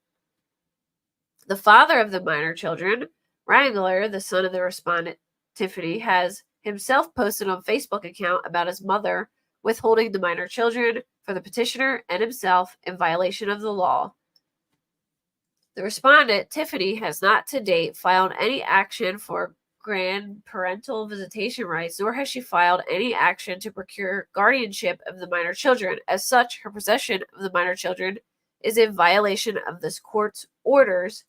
The father of the minor children, Wrangler, the son of the respondent, Tiffany, has himself posted on Facebook account about his mother withholding the minor children for the petitioner and himself in violation of the law. The respondent, Tiffany, has not to date filed any action for grandparental visitation rights, nor has she filed any action to procure guardianship of the minor children. As such, her possession of the minor children is in violation of this court's orders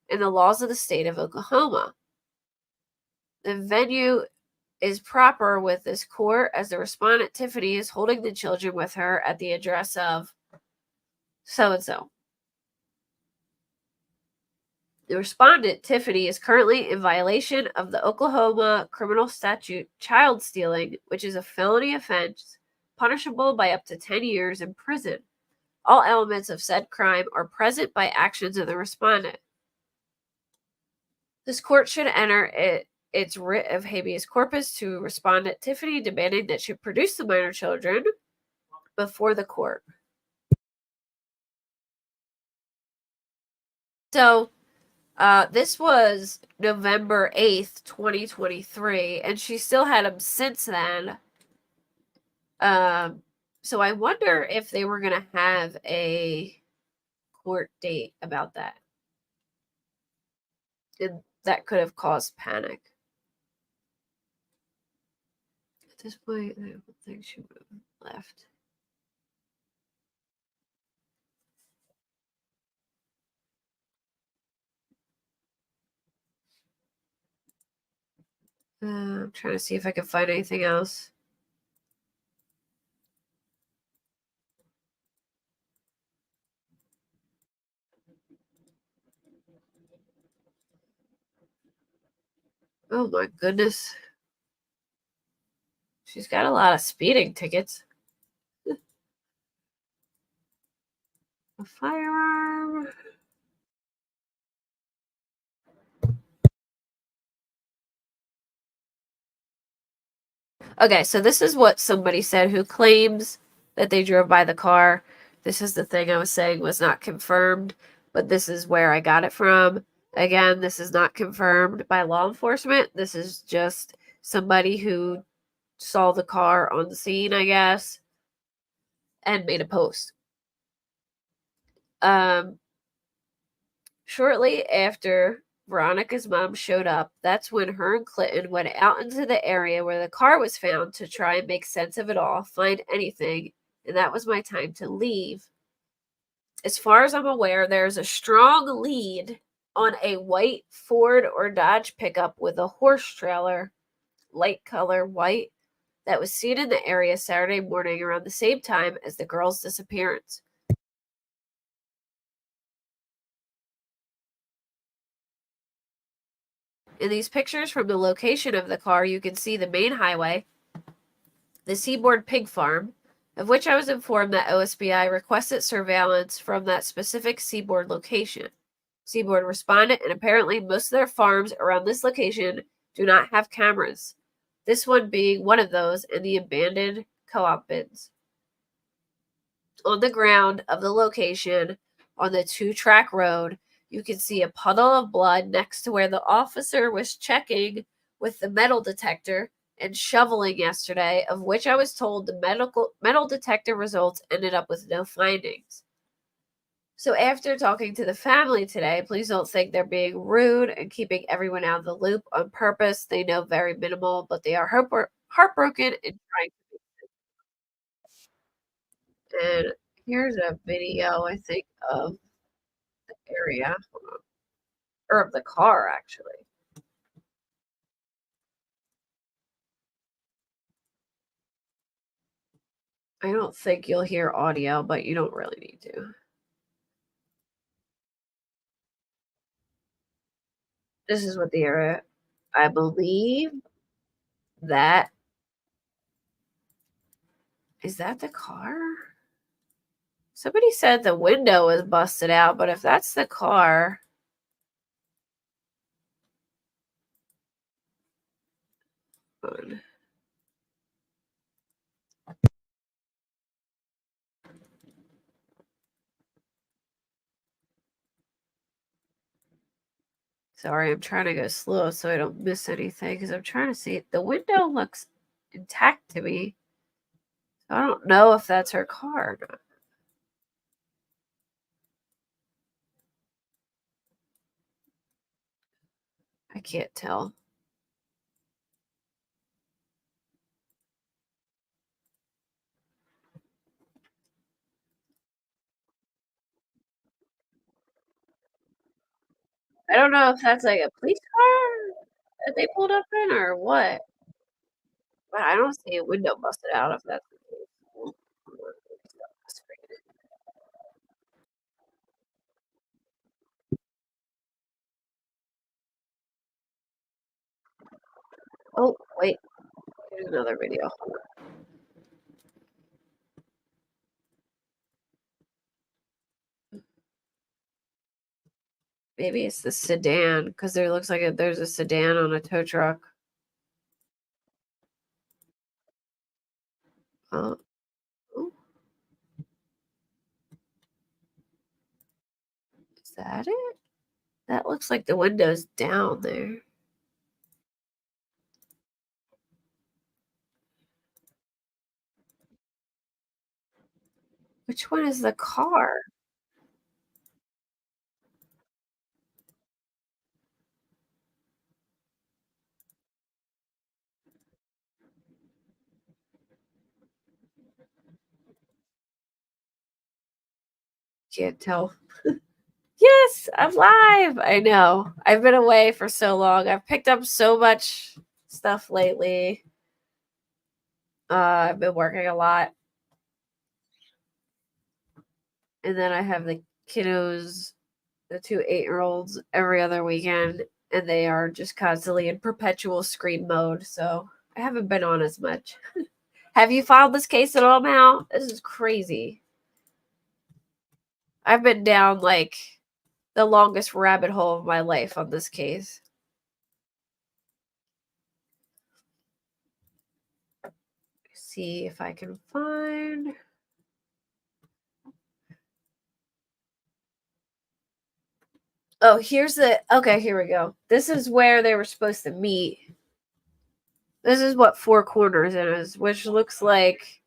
and the laws of the state of Oklahoma. The venue is proper with this court as the respondent Tiffany is holding the children with her at the address of so and so. The respondent, Tiffany, is currently in violation of the Oklahoma criminal statute child stealing, which is a felony offense punishable by up to 10 years in prison. All elements of said crime are present by actions of the respondent. This court should enter its writ of habeas corpus to respondent Tiffany, demanding that she produce the minor children before the court. So, this was November 8th, 2023, and she still had them since then. So I wonder if they were going to have a court date about that. And that could have caused panic. At this point, I don't think she would have left. I'm trying to see if I can find anything else. Oh my goodness. She's got a lot of speeding tickets. A firearm. Okay, so this is what somebody said who claims that they drove by the car. This is the thing I was saying was not confirmed, but this is where I got it from. Again, this is not confirmed by law enforcement. This is just somebody who saw the car on the scene, I guess, and made a post. Shortly after Veronica's mom showed up, that's when her and Clinton went out into the area where the car was found to try and make sense of it all, find anything, and that was my time to leave. As far as I'm aware, there's a strong lead on a white Ford or Dodge pickup with a horse trailer, light color white, that was seen in the area Saturday morning around the same time as the girl's disappearance. In these pictures from the location of the car, you can see the main highway, the Seaboard Pig Farm, of which I was informed that OSBI requested surveillance from that specific Seaboard location. Seaboard responded, and apparently most of their farms around this location do not have cameras, this one being one of those in the abandoned co-op bins. On the ground of the location, on the 2-track road, you can see a puddle of blood next to where the officer was checking with the metal detector and shoveling yesterday, of which I was told the metal detector results ended up with no findings. So after talking to the family today, please don't think they're being rude and keeping everyone out of the loop on purpose. They know very minimal, but they are heartbroken and trying. And here's a video, I think, of the area, or of the car, actually. I don't think you'll hear audio, but you don't really need to. This is what the area, I believe that is that the car? Somebody said the window was busted out, but if that's the car, sorry, I'm trying to go slow so I don't miss anything because I'm trying to see. The window looks intact to me. I don't know if that's her car or not. I can't tell. I don't know if that's like a police car. Are they pulled up in or what? But I don't see a window busted out if that's the case. Hold on, let me stop the screen. Oh, wait, here's another video. Maybe it's the sedan because there looks like there's a sedan on a tow truck. Oh, oh, is that it? That looks like the window's down there. Which one is the car? Can't tell. Yes, I'm live. I know. I've been away for so long. I've picked up so much stuff lately. I've been working a lot. And then I have the kiddos, the two 8-year-olds every other weekend, and they are just constantly in perpetual scream mode. So I haven't been on as much. Have you filed this case at all now? This is crazy. I've been down like the longest rabbit hole of my life on this case. See if I can find. Oh, here's the. Okay, here we go. This is where they were supposed to meet. This is what Four Corners is, which looks like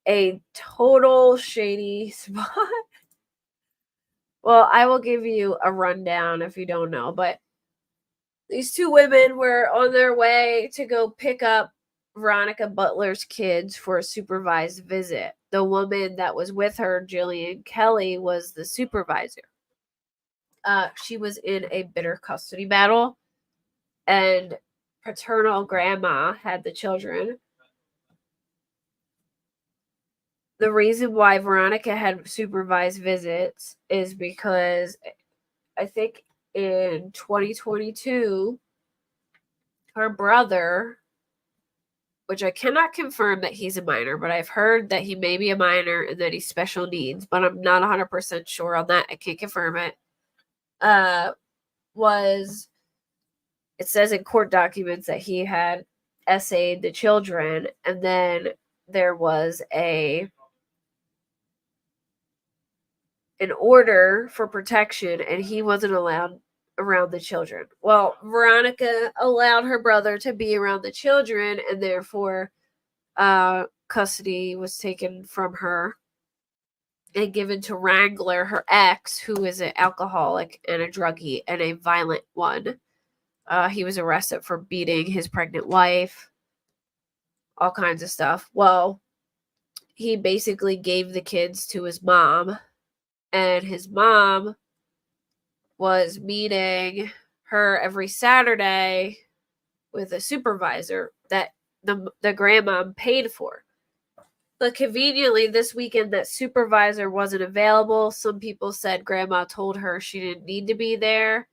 a total shady spot. Well, I will give you a rundown if you don't know, but these two women were on their way to go pick up Veronica Butler's kids for a supervised visit. The woman that was with her, Jillian Kelley, was the supervisor. She was in a bitter custody battle, and paternal grandma had the children. The reason why Veronica had supervised visits is because I think in 2022, her brother, which I cannot confirm that he's a minor, but I've heard that he may be a minor and that he's special needs, but I'm not 100% sure on that. I can't confirm it. Was it says in court documents that he had essayed the children, and then there was an order for protection, and he wasn't allowed around the children. Well, Veronica allowed her brother to be around the children, and therefore custody was taken from her and given to Wrangler, her ex, who is an alcoholic and a druggie and a violent one. He was arrested for beating his pregnant wife, all kinds of stuff. Well, he basically gave the kids to his mom, and his mom was meeting her every Saturday with a supervisor that the grandmom paid for. But conveniently, this weekend, that supervisor wasn't available. Some people said grandma told her she didn't need to be there,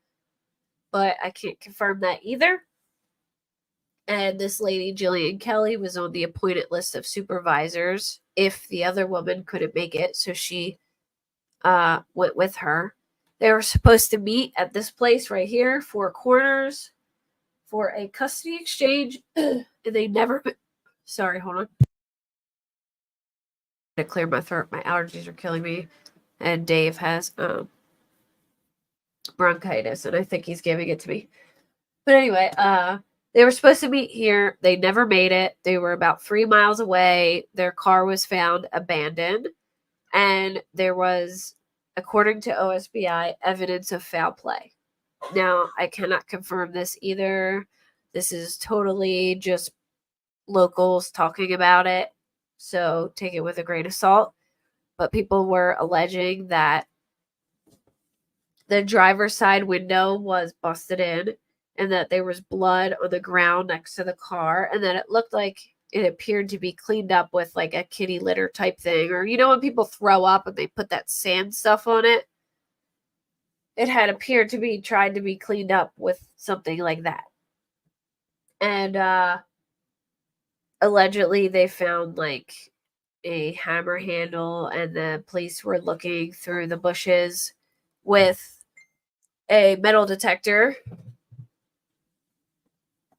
but I can't confirm that either. And this lady, Jillian Kelley, was on the appointed list of supervisors if the other woman couldn't make it. So she went with her. They were supposed to meet at this place right here, Four Corners, for a custody exchange. And they never. Sorry, hold on. To clear my throat. My allergies are killing me. And Dave has bronchitis, and I think he's giving it to me. But anyway, they were supposed to meet here. They never made it. They were about 3 miles away. Their car was found abandoned, and there was, according to OSBI, evidence of foul play. Now, I cannot confirm this either. This is totally just locals talking about it, so take it with a grain of salt. But people were alleging that the driver's side window was busted in, and that there was blood on the ground next to the car, and that it looked like it appeared to be cleaned up with like a kitty litter type thing, or when people throw up and they put that sand stuff on it. It had appeared to be tried to be cleaned up with something like that. And allegedly they found like a hammer handle, and the police were looking through the bushes with a metal detector,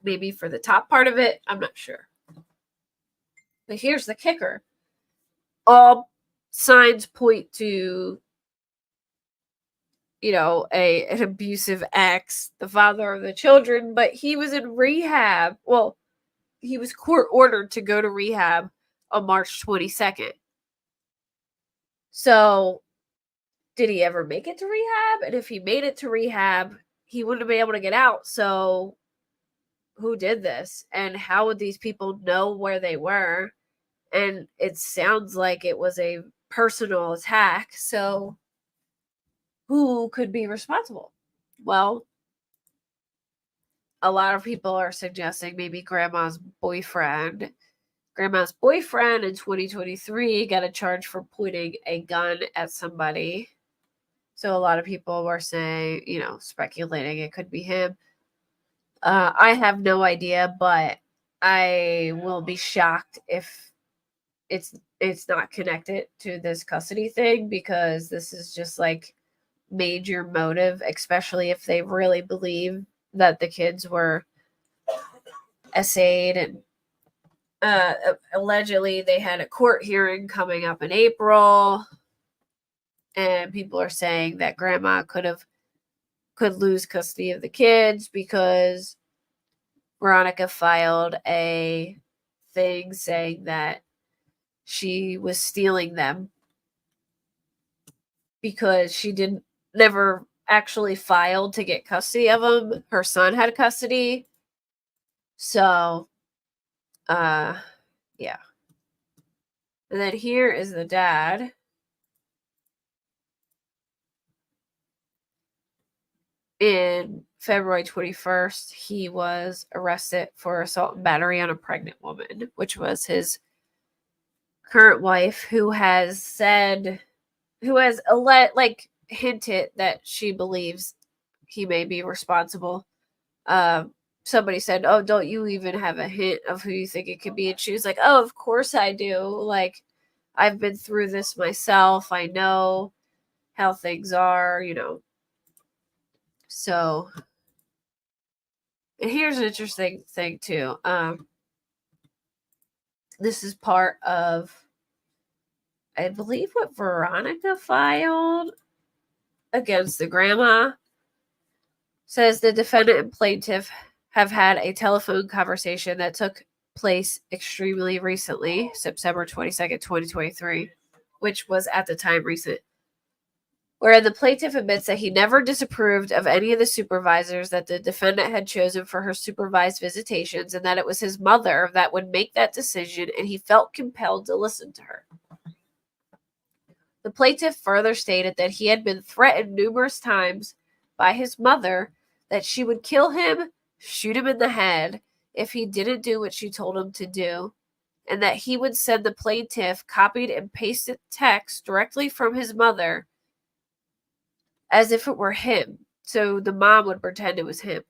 maybe for the top part of it. I'm not sure. But here's the kicker. All signs point to, an abusive ex, the father of the children, but he was in rehab. Well, he was court ordered to go to rehab on March 22nd. So, did he ever make it to rehab? And if he made it to rehab, he wouldn't have been able to get out. So, who did this? And how would these people know where they were? And it sounds like it was a personal attack. So, who could be responsible? Well, a lot of people are suggesting maybe grandma's boyfriend. Grandma's boyfriend in 2023 got a charge for pointing a gun at somebody. So a lot of people were saying, speculating it could be him. I have no idea, but I will be shocked if it's not connected to this custody thing, because this is just like major motive, especially if they really believe that the kids were essayed. And allegedly they had a court hearing coming up in April, and people are saying that grandma could lose custody of the kids because Veronica filed a thing saying that she was stealing them because she never actually filed to get custody of them. Her son had custody. So, yeah. And then here is the dad. In February 21st, he was arrested for assault and battery on a pregnant woman, which was his current wife, who has hinted that she believes he may be responsible. Somebody said, "Oh, don't you even have a hint of who you think it could be?" And she was like, "Oh, of course I do. Like, I've been through this myself. I know how things are, So, and here's an interesting thing too. This is part of, I believe, what Veronica filed against the grandma. Says the defendant and plaintiff have had a telephone conversation that took place extremely recently, September 22nd, 2023, which was at the time recent, wherein the plaintiff admits that he never disapproved of any of the supervisors that the defendant had chosen for her supervised visitations, and that it was his mother that would make that decision, and he felt compelled to listen to her. The plaintiff further stated that he had been threatened numerous times by his mother that she would kill him, shoot him in the head, if he didn't do what she told him to do, and that he would send the plaintiff copied and pasted text directly from his mother as if it were him, so the mom would pretend it was him.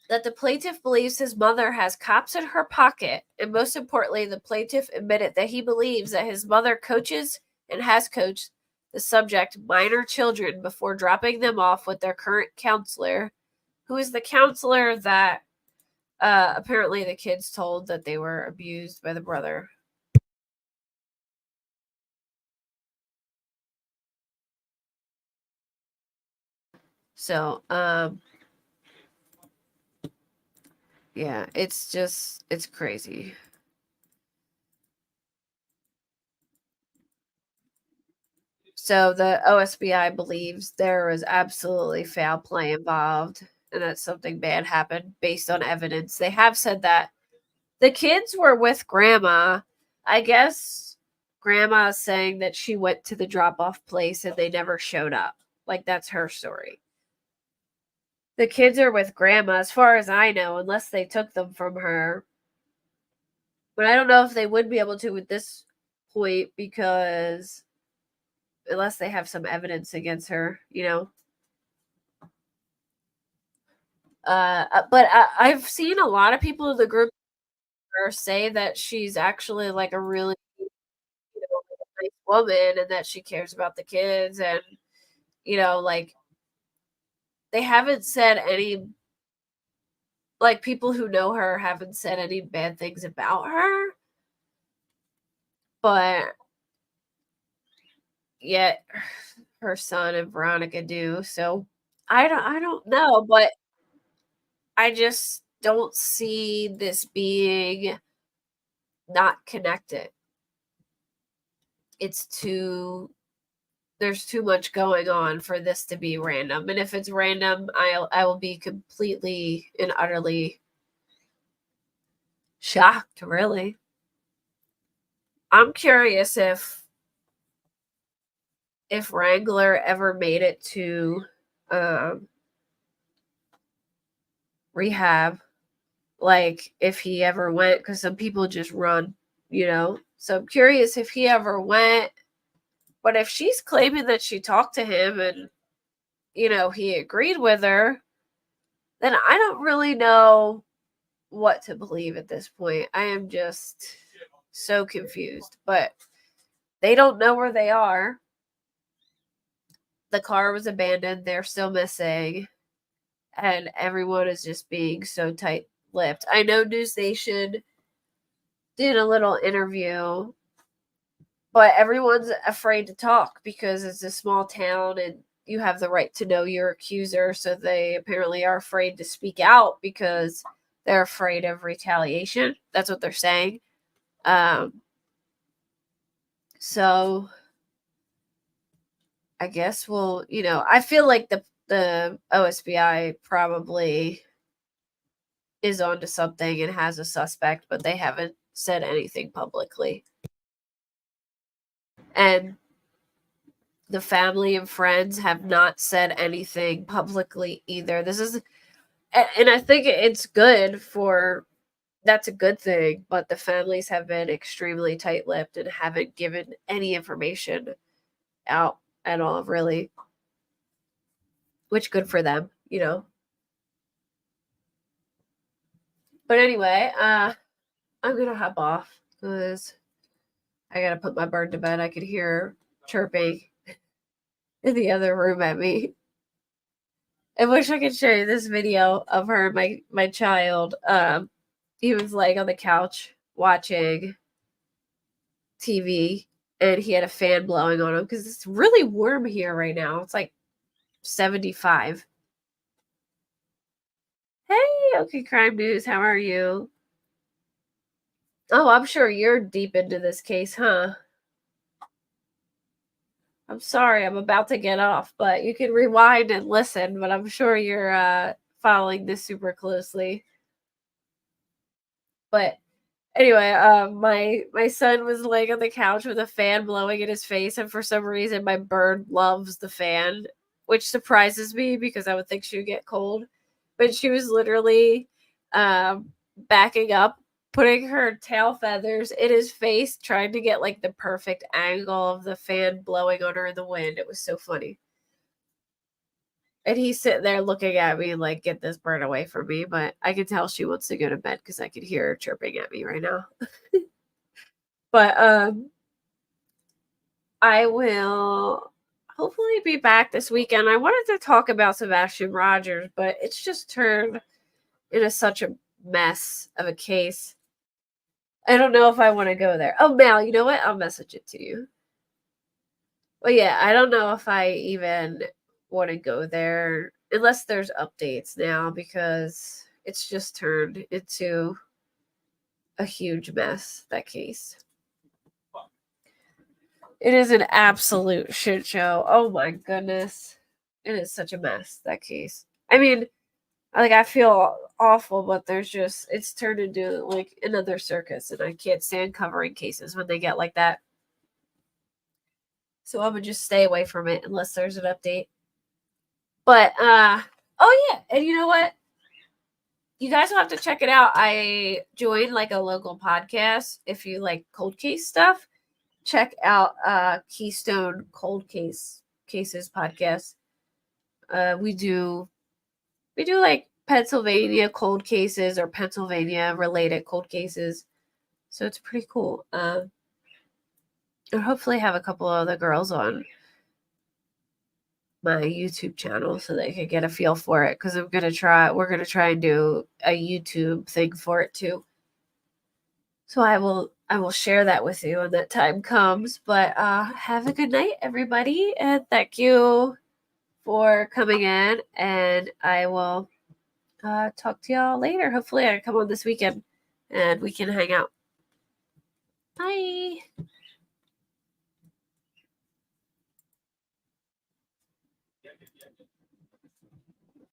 That the plaintiff believes his mother has cops in her pocket, and most importantly, the plaintiff admitted that he believes that his mother coaches and has coached the subject minor children before dropping them off with their current counselor, who is the counselor that apparently the kids told that they were abused by the brother. So, yeah, it's crazy. So the OSBI believes there was absolutely foul play involved and that something bad happened based on evidence. They have said that the kids were with grandma. I guess grandma's saying that she went to the drop-off place and they never showed up. Like, that's her story. The kids are with grandma, as far as I know, unless they took them from her. But I don't know if they would be able to at this point because unless they have some evidence against her, you know. But I've seen a lot of people in the group say that she's actually like a really, you know, nice woman and that she cares about the kids and, you know, like they haven't said any, like people who know her haven't said any bad things about her, but yet her son and Veronica do. So I don't know, but I just don't see this being not connected. It's too there's too much going on for this to be random. And if it's random, I will be completely and utterly shocked, really. I'm curious if Wrangler ever made it to um rehab, like if he ever went, because some people just run, you know. So I'm curious if he ever went. But if she's claiming that she talked to him and, you know, he agreed with her, then I don't really know what to believe at this point. I am just so confused. But they don't know where they are. The car was abandoned. They're still missing. And everyone is just being so tight lipped. I know News Nation did a little interview, but everyone's afraid to talk because it's a small town and you have the right to know your accuser. So they apparently are afraid to speak out because they're afraid of retaliation. That's what they're saying. So I guess we'll, you know, I feel like the OSBI probably is onto something and has a suspect, but they haven't said anything publicly. And the family and friends have not said anything publicly either. This is, and I think it's good for, that's a good thing, but the families have been extremely tight lipped and haven't given any information out at all, really, which good for them, you know. But anyway, I'm gonna hop off because I gotta put my bird to bed. I could hear chirping in the other room at me. I wish I could show you this video of her and my child. He was laying on the couch watching TV, and he had a fan blowing on him because it's really warm here right now. It's like 75. Hey, okay, crime news. How are you? Oh, I'm sure you're deep into this case, huh? I'm sorry, I'm about to get off, but you can rewind and listen, but I'm sure you're following this super closely. But anyway, my son was laying on the couch with a fan blowing in his face, and for some reason my bird loves the fan, which surprises me because I would think she would get cold. But she was literally backing up, putting her tail feathers in his face, trying to get like the perfect angle of the fan blowing on her in the wind. It was so funny. And he's sitting there looking at me like, get this bird away from me. But I can tell she wants to go to bed because I can hear her chirping at me right now. But I will hopefully be back this weekend. I wanted to talk about Sebastian Rogers, but it's just turned into such a mess of a case. I don't know if I want to go there. Oh, Mal, you know what? I'll message it to you. Well, yeah, I don't know if I even want to go there unless there's updates now because it's just turned into a huge mess, that case. It is an absolute shit show. Oh my goodness. It is such a mess, that case. I mean, like I feel awful, but there's just it's turned into like another circus and I can't stand covering cases when they get like that. So I would just stay away from it unless there's an update. But Oh yeah, and you know what? You guys will have to check it out. I joined like a local podcast. If you like cold case stuff, check out Keystone Cases podcast. We do like Pennsylvania cold cases or Pennsylvania related cold cases. So it's pretty cool. And hopefully have a couple of other girls on my YouTube channel so they can get a feel for it, because we're gonna try and do a YouTube thing for it too. So I will share that with you when that time comes. But have a good night, everybody, and thank you for coming in, and I will talk to y'all later. Hopefully I come on this weekend and we can hang out. Bye.